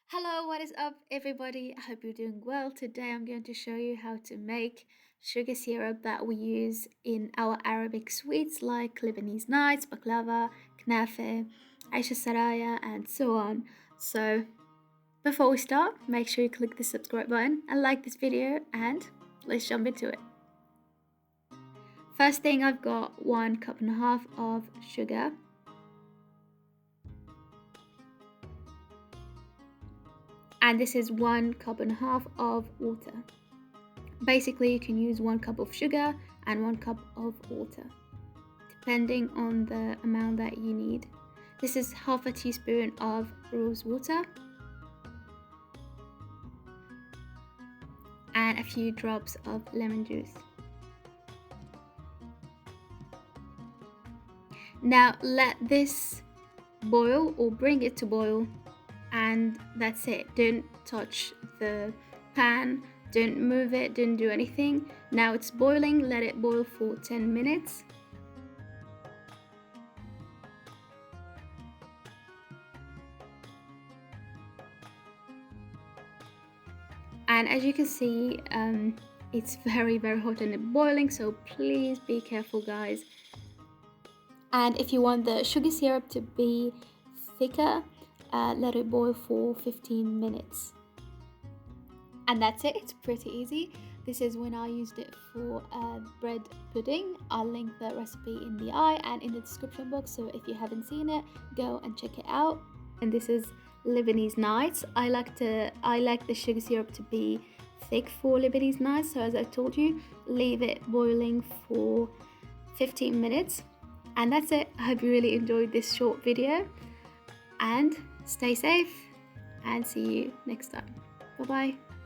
Hello, what is up everybody? I hope you're doing well. Today I'm going to show you how to make sugar syrup that we use in our Arabic sweets like Lebanese nights, baklava, knafeh, وعيش السرايا and so on. So before we start, make sure you click the subscribe button and like this video and let's jump into it. First thing, I've got 1.5 cups of sugar. And this is 1.5 cups of water. Basically, you can use 1 cup of sugar and 1 cup of water, depending on the amount that you need. This is half a teaspoon of rose water and a few drops of lemon juice. Now let this boil or bring it to boil, and that's it. Don't touch the pan, don't move it, don't do anything. Now it's boiling, let it boil for 10 minutes. And as you can see, it's very hot and boiling, so please be careful, guys. And if you want the sugar syrup to be thicker, let it boil for 15 minutes. And that's it. It's pretty easy. This is when I used it for bread pudding. I'll link the recipe in the eye and in the description box, so if you haven't seen it, go and check it out. And this is Lebanese nights. I like the sugar syrup to be thick for Lebanese nights, so as I told you, leave it boiling for 15 minutes. And that's it. I hope you really enjoyed this short video, and stay safe and see you next time. Bye bye.